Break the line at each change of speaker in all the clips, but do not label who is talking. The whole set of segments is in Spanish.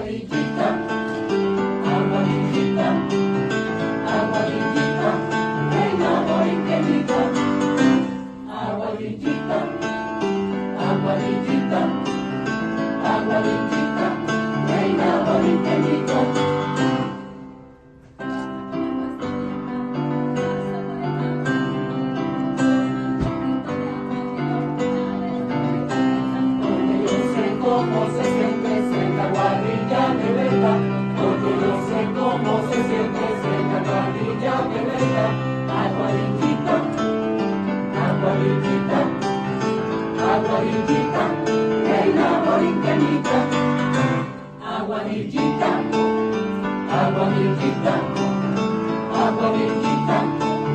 amarillita, amarillita, amarillita, reina morinquenita, amarillita, amarillita, amarillita, reina morinquenita. Cómo se siente ser la guarrilla de verdad, porque yo sé cómo se siente ser la guarrilla de verdad. Aguarillita, aguarillita, aguarillita, reina morinquenita. Aguarillita, aguarillita, aguarillita,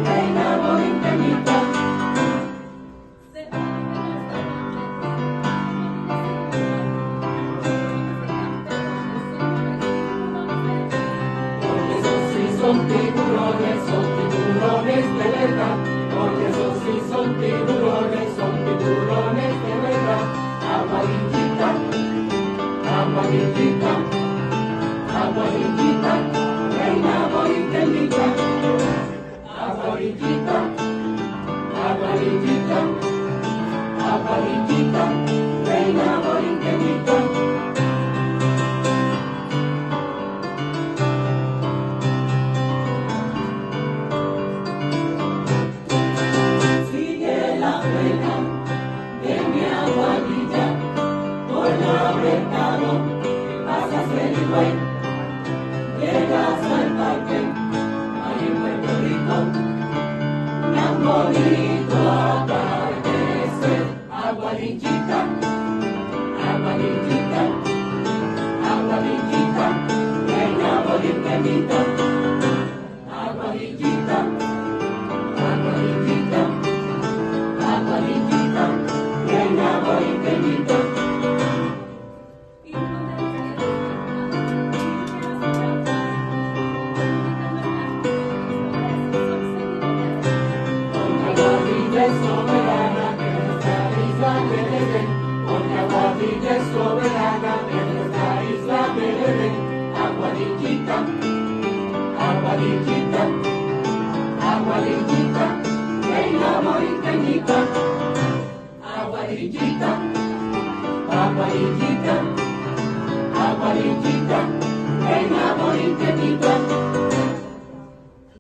reina morinquenita. Son tiburones de verdad, porque esos sí son tiburones de verdad. Amarillita, amarillita, amarillita, reina morinquenita. Amarillita, amarillita, amarillita, reina morinquenita. De mi aguadilla, por la mercado, pasas el buen, llegas al parque, ahí en Puerto Rico, tan bonito atardecer. Aguadillita, aguadillita, aguadillita, reina morinquenita. Aguadillita, aguadillita, aguadillita, reina morinquenita. Doña Guarrilla es soberana de nuestra isla de Belén, Doña Guarrilla es soberana de nuestra isla de Belén. Aguadillita, aguadillita, aguadillita, reina morinquenita. Aguadillita, aguadillita, aguadillita, reina morinquenita.